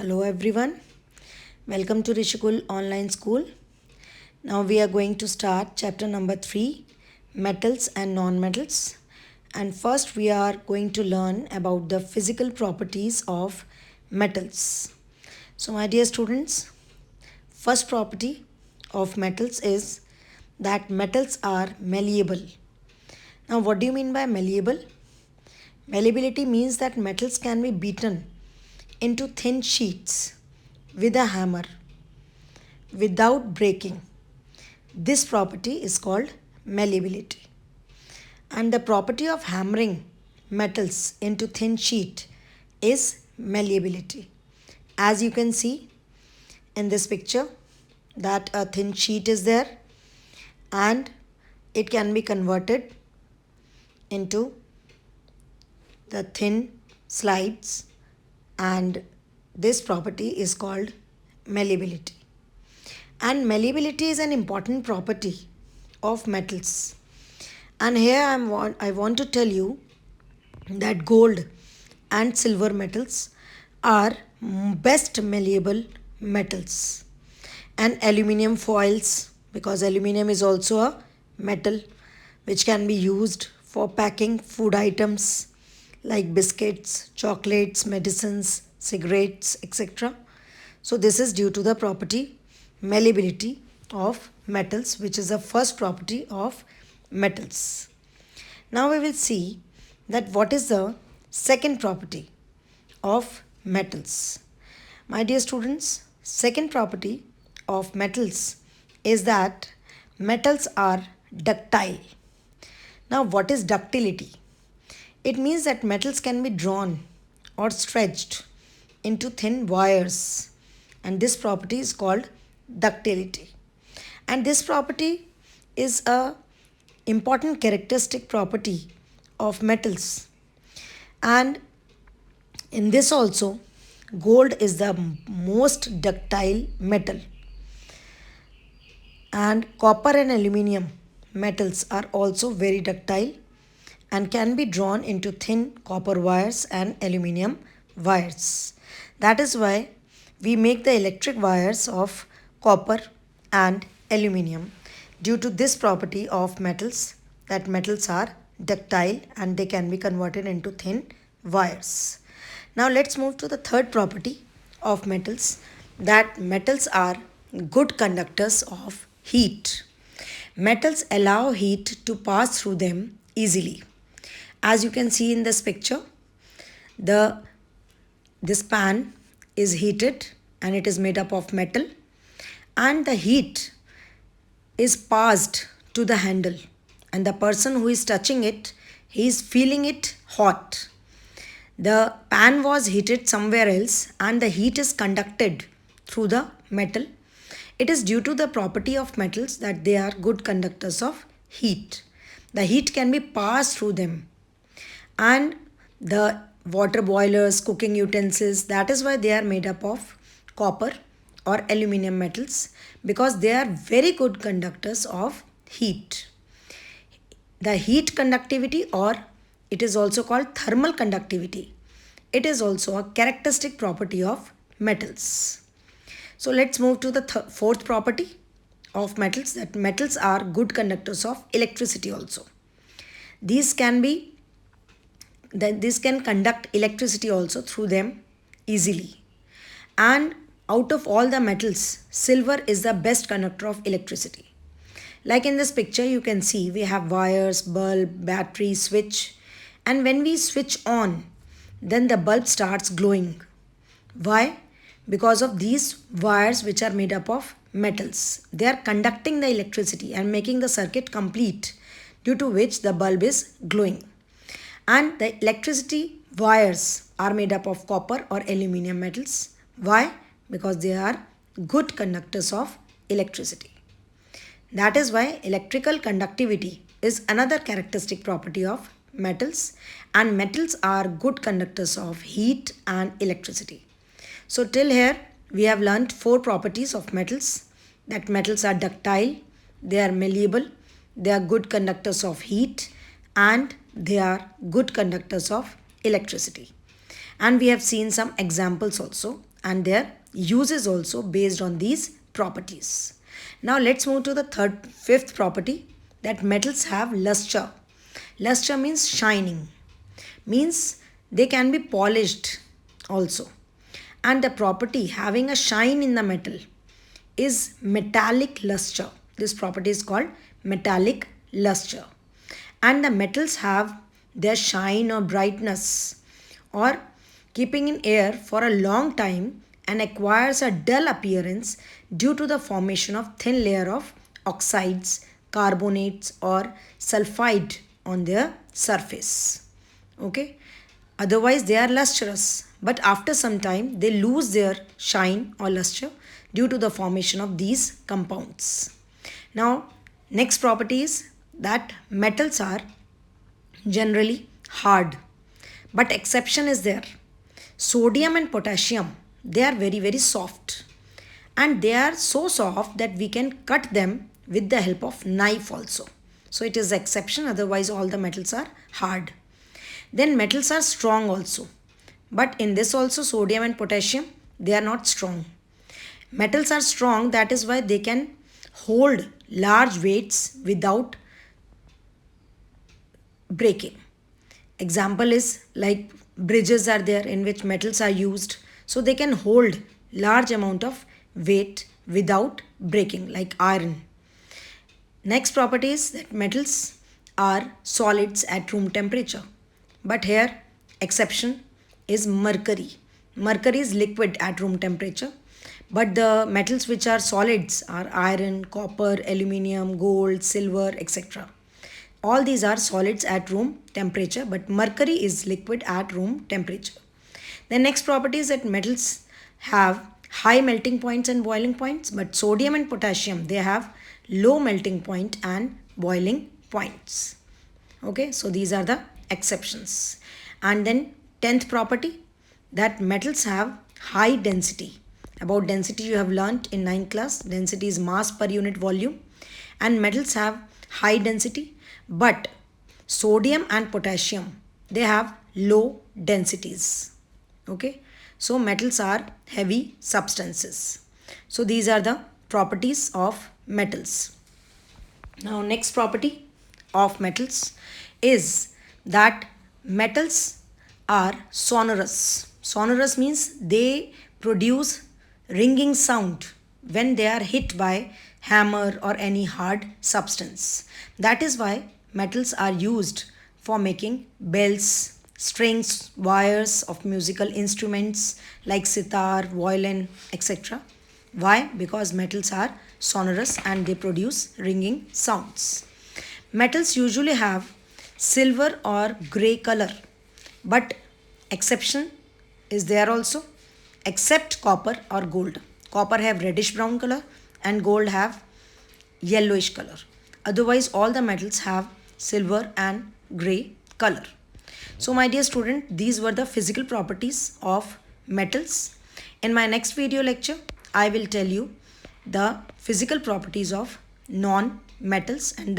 Hello everyone, welcome to Rishikul Online School. Now we are going to start chapter number 3, metals and non-metals. And first we are going to learn about the physical properties of metals. So my dear students, first property of metals is that metals are malleable. Now what do you mean by malleable? Malleability means that metals can be beaten into thin sheets with a hammer without breaking. This property is called malleability. And the property of hammering metals into thin sheet is malleability. As you can see in this picture that a thin sheet is there and it can be converted into the thin slides, and this property is called malleability. And malleability is an important property of metals. And here I want to tell you that gold and silver metals are best malleable metals. And aluminium foils, because aluminium is also a metal which can be used for packing food items like biscuits, chocolates, medicines, cigarettes, etc. So this is due to the property malleability of metals, which is the first property of metals. Now we will see that what is the second property of metals. My dear students, second property of metals is that metals are ductile. Now what is ductility? It means that metals can be drawn or stretched into thin wires, and this property is called ductility. And this property is a important characteristic property of metals. And in this also, gold is the most ductile metal. And copper and aluminium metals are also very ductile and can be drawn into thin copper wires and aluminium wires. That is why we make the electric wires of copper and aluminium due to this property of metals, that metals are ductile and they can be converted into thin wires. Now let's move to the third property of metals, that metals are good conductors of heat. Metals allow heat to pass through them easily. As you can see in this picture, this pan is heated and it is made up of metal, and the heat is passed to the handle, and the person who is touching it, he is feeling it hot. The pan was heated somewhere else and the heat is conducted through the metal. It is due to the property of metals that they are good conductors of heat. The heat can be passed through them. And the water boilers, cooking utensils, that is why they are made up of copper or aluminium metals, because they are very good conductors of heat. The heat conductivity, or it is also called thermal conductivity, it is also a characteristic property of metals. So let's move to the fourth property of metals, that metals are good conductors of electricity also. These can conduct electricity also through them easily. And out of all the metals, silver is the best conductor of electricity. Like in this picture, you can see we have wires, bulb, battery, switch. And when we switch on, then the bulb starts glowing. Why? Because of these wires which are made up of metals. They are conducting the electricity and making the circuit complete, due to which the bulb is glowing. And the electricity wires are made up of copper or aluminium metals. Why? Because they are good conductors of electricity. That is why electrical conductivity is another characteristic property of metals, and metals are good conductors of heat and electricity. So till here we have learnt 4 properties of metals, that metals are ductile, they are malleable, they are good conductors of heat, and they are good conductors of electricity. And we have seen some examples also. and their uses also based on these properties. Now let's move to the fifth property, that metals have luster. Luster means shining, means they can be polished also. And the property having a shine in the metal is metallic luster. This property is called metallic luster. And the metals have their shine or brightness or keeping in air for a long time and acquires a dull appearance due to the formation of thin layer of oxides, carbonates or sulfide on their surface. Okay, otherwise they are lustrous, but after some time they lose their shine or luster due to the formation of these compounds. Now next property is that metals are generally hard, but exception is there. Sodium and potassium, they are very soft, and they are so soft that we can cut them with the help of knife also. So it is exception, otherwise all the metals are hard. Then metals are strong also, but in this also sodium and potassium, they are not strong. Metals are strong, that is why they can hold large weights without breaking. Example is like bridges are there in which metals are used, so they can hold large amount of weight without breaking, like iron. Next property is that metals are solids at room temperature, but here exception is mercury. Mercury is liquid at room temperature, but the metals which are solids are iron, copper, aluminium, gold, silver, etc. All these are solids at room temperature, but mercury is liquid at room temperature. The next property is that metals have high melting points and boiling points, but sodium and potassium, they have low melting point and boiling points. Okay, so these are the exceptions. And then 10th property, that metals have high density. About density you have learnt in 9th class. Density is mass per unit volume, and metals have high density, but sodium and potassium, they have low densities. Okay, so metals are heavy substances. So these are the properties of metals. Now next property of metals is that metals are sonorous. Sonorous means they produce ringing sound when they are hit by hammer or any hard substance. That is why metals are used for making bells, strings, wires of musical instruments like sitar, violin, etc. Why? Because metals are sonorous and they produce ringing sounds. Metals usually have silver or grey color, but exception is there also, except copper or gold. Copper have reddish brown color and gold have yellowish color. Otherwise all the metals have silver and grey color. So my dear student, these were the physical properties of metals. In my next video lecture, I will tell you the physical properties of non-metals and